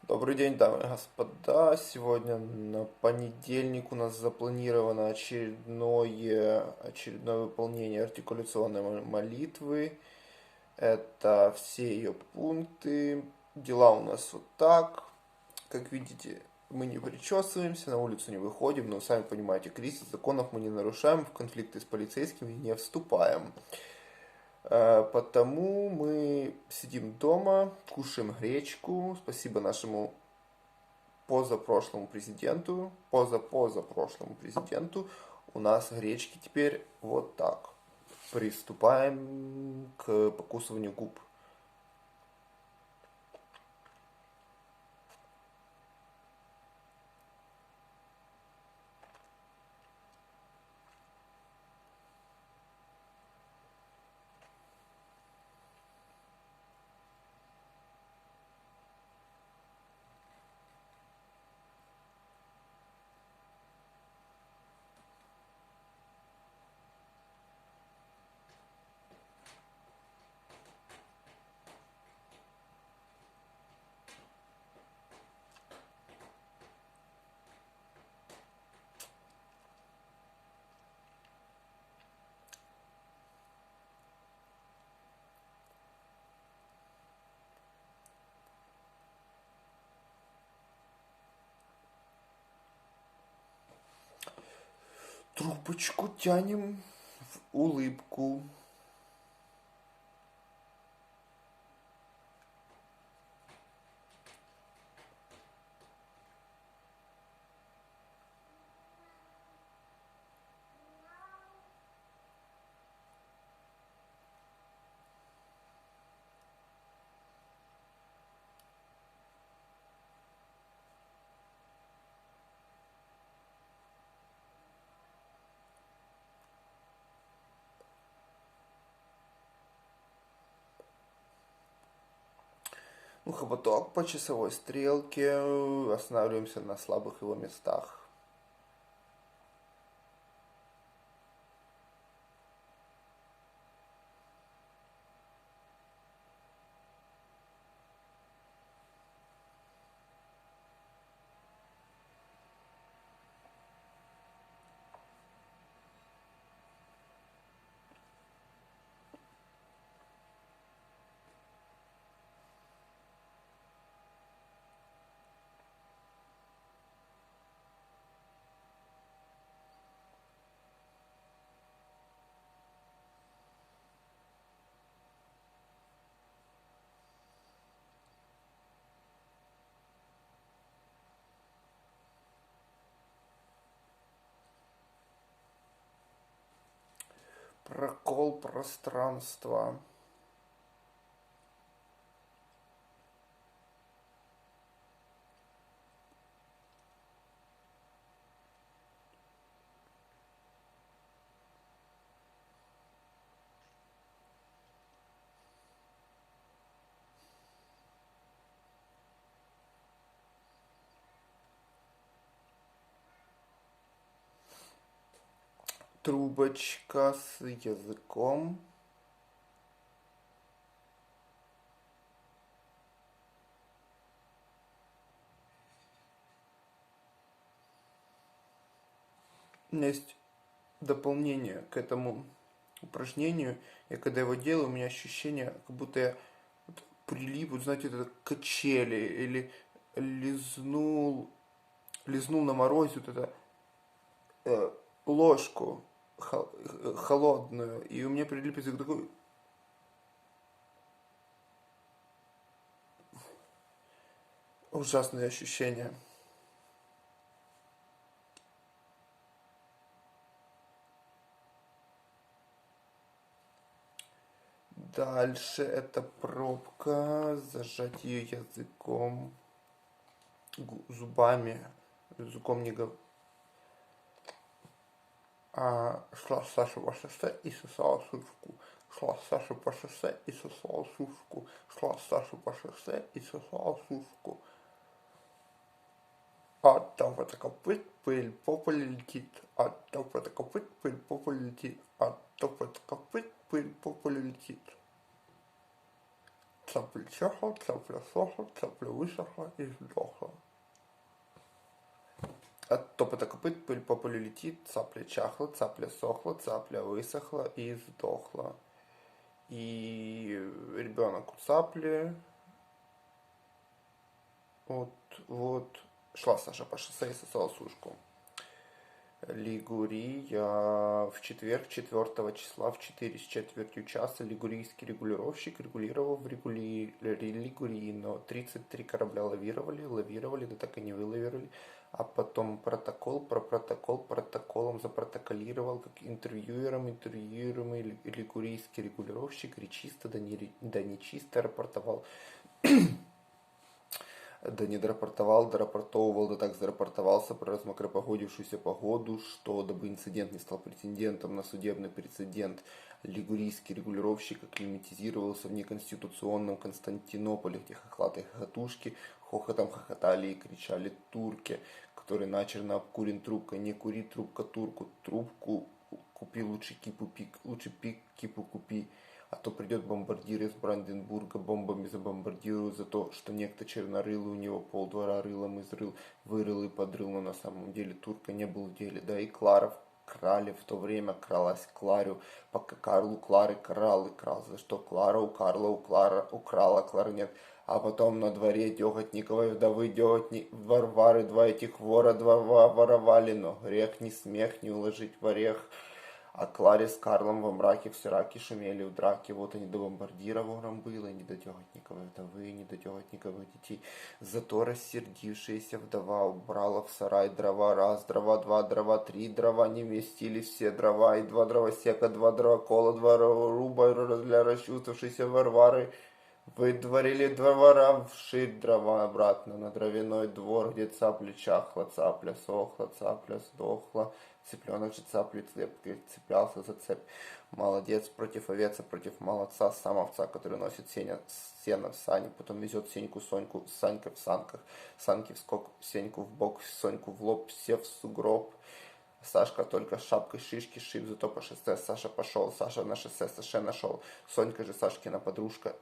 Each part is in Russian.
Добрый день, дамы и господа. Сегодня на понедельник у нас запланировано очередное выполнение артикуляционной молитвы. Это все ее пункты. Дела у нас вот так. Как видите, мы не причесываемся, на улицу не выходим, но сами понимаете, кризис законов мы не нарушаем, в конфликты с полицейскими не вступаем. Потому мы сидим дома, кушаем гречку. Спасибо нашему позапрошлому президенту, у нас гречки теперь вот так. Приступаем к покусыванию губ. Трубочку тянем в улыбку. Ну, хоботок по часовой стрелке. Останавливаемся на слабых его местах. Прокол пространства. Трубочка с языком. У меня есть дополнение к этому упражнению. Я когда его делаю, у меня ощущение, как будто я вот прилип, вот знаете, это качели, или лизнул на морозе вот это э, ложку холодную, и у меня прилип язык, такой ужасное ощущение. Дальше это пробка, зажать ее языком, зубами, языком не говорю. Шла Саша по шоссе и сосала сушку. Шла Саша по шоссе и сосала сушку. Шла Саша по шоссе и сосала сушку. От топота копыт пыль по полю летит. От топота копыт пыль по полю летит. От топота копыт пыль по полю летит. цапля чахла, цапля сохла, цапля высохла и сдохла. От топота копыт пыль по полю летит, цапля чахла, цапля сохла, цапля высохла и сдохла. И ребенок у цапли, вот, шла Саша по шоссе и сосала сушку. Лигурия в четверг, 4 числа в 4 с четвертью часа лигурийский регулировщик регулировал в Лигурии, но 33 корабля лавировали, да так и не вылавировали. А потом протоколом запротоколировал, как интервьюируемый лигурийский регулировщик речисто, да нечисто рапортовал. Да не дорапортовал, дорапортовывал, да так зарапортовался про размокропогодившуюся погоду, что, дабы инцидент не стал претендентом на судебный прецедент, лигурийский регулировщик акклиматизировался в неконституционном Константинополе, где хохлатые хохотушки хохотом хохотали и кричали турки, который начерно обкурен трубкой, не кури трубка турку, трубку купи, лучше пик кипу купи. А то придет бомбардир из Бранденбурга, бомбами забомбардируют за то, что некто чернорылый у него полдвора рылом изрыл, вырыл и подрыл, но на самом деле турка не был в деле. Да и Клара крали в то время, кралась Кларю, пока Карлу Клары крал и крал, за что Клара у Карла украла кларнет. А потом на дворе Деготниковой вдовы Варвары два этих вора воровали, но грех ни смех не уложить в орех. А Кларе с Карлом во мраке в сираке шумели в драке. Вот они до бомбардира вором было, не до Деготниковой вдовы, не до Деготниковых детей. Зато рассердившаяся вдова убрала в сарай дрова раз, дрова два, дрова три, дрова не вместили все дрова, и 2 дровосека, 2 дровокола, 2 руба для расчувствовавшейся Варвары. Выдворили двора вширь дрова обратно на дровяной двор, где цапля чахла, цапля сохла, цапля сдохла. Цыпленок же цапли цеплялся за цепь. Молодец против овец, против молодца, сам овца, который носит сено в сани, потом везет Сеньку, Соньку, Санька в санках, санки в скок, Сеньку в бок, Соньку в лоб, все в сугроб. Сашка только шапкой шишки шиб, зато по шоссе Саша пошел, Саша на шоссе Саше нашел. Сонька же Сашкина подружка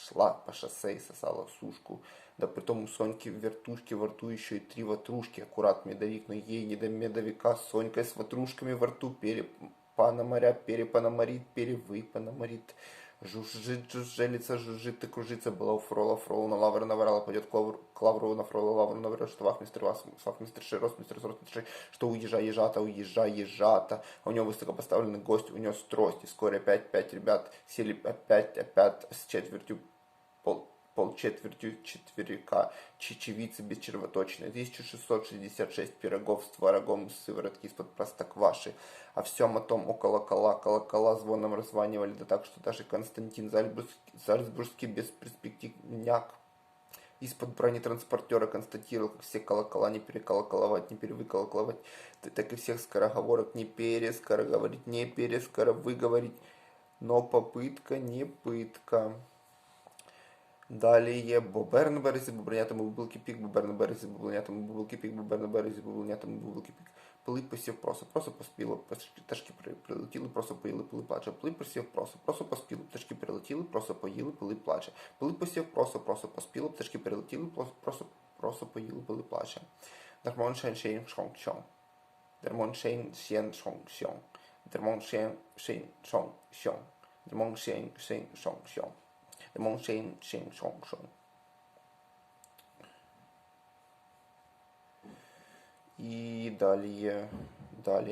шла по шоссе и сосала сушку. Да притом у Соньки в вертушке во рту еще и 3 ватрушки, аккурат медовик, но ей не до медовика, с Сонькой с ватрушками во рту перепанаморит, перевыпанаморит. Жужжит, жужжелица, жужжит и кружится, была у фрола, фролу на лавр наврала, пойдет к лавру на фрола, лавру наврал, что вахмистр, росмистр, что уезжай, ежата, а у него высокопоставленный гость, унес трость, и вскоре опять 5 ребят сели опять с четвертью полчетвертью четверика, чечевицы бесчервоточной, 1666 пирогов с творогом из сыворотки из-под простокваши, а всем о том около колокола звоном раззванивали, да так, что даже Константин Зальцбургский бесперспективняк из-под бронетранспортера констатировал, как все колокола не переколоколовать, не перевыколоколовать, так и всех скороговорок не перескороговорить, не перескоровыговорить, но попытка не пытка. Далее бобер на березі, бобринятому бубилки пік, бобер на березі, бобринятому бубилки пік, бобер на березі, бобринятому бубилки пік. Пили посів просо поспіло, пташки прилетіли, просо поїли, пили плаче. Пили посів просо поспіло, пташки прилетіли, просо поїли, пили плаче. Пили посів просо поспіло, пташки прилетіли, просо поїли, пили плаче. Дермон шен шен шонг шонг. Дермон шен шен шонг шонг. Дермон шен шен шонг шонг. Дермон шен шен шонг шонг. И далее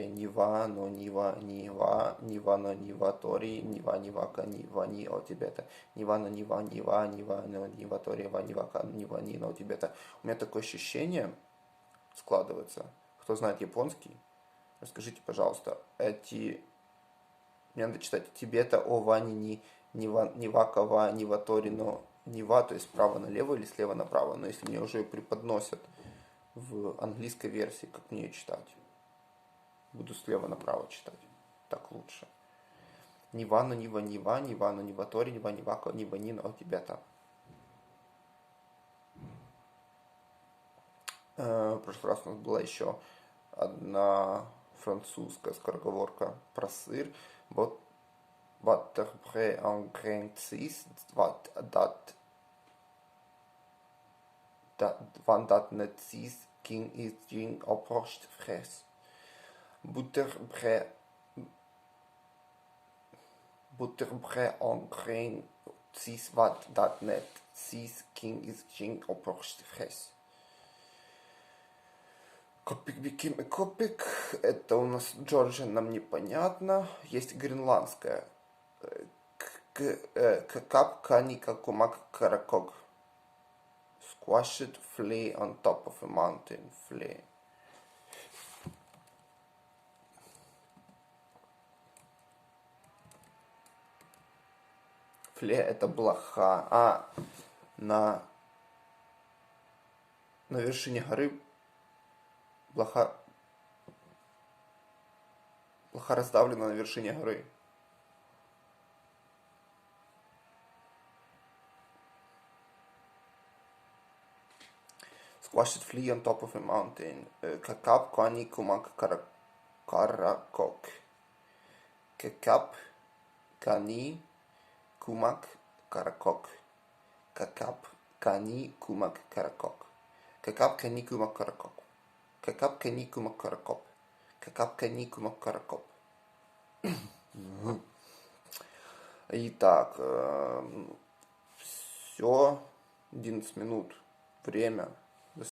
Нива, но но Нива Тори, Нивака, Нива о Тибета, Нива, но Нива Тори, Нивака, Нива о Тибета. У меня такое ощущение складывается. Кто знает японский, расскажите, пожалуйста, мне надо читать Тибета о Вани Нивакова, Ниватори, но Нива, то есть справа налево или слева направо. Но если мне уже преподносят в английской версии, как мне ее читать? Буду слева направо читать. Так лучше. Нива, но Ниватори, Нивакова, Нива о Тибета. В прошлый раз у нас была еще одна французская скороговорка про сыр. Вот wat er beangrenzt is, want dat net is, king is ging opworst fres. Butterbrei angrenzt is, wat dat net is, king is ging opworst fres. Копик Биким и Копик, это у нас Джорджия, нам непонятно. Есть гренландская. Кап, Каника, Кумак, Караког. Squashed, flee on top of a mountain, flee. Фле это блоха. На вершине горы блоха раздавлена на вершине горы. Squashed flea on top of a mountain. Kakap, Kwani, Kumak, Karakok. Kakap, Kani, Kumak, Karakok. Kakap, Kani, Kumak, Karakok. Kakap, Kani, Kumak, Karakok. Какап канику макаракоп. Какап канику макаракоп. Итак, все, 11 минут, время.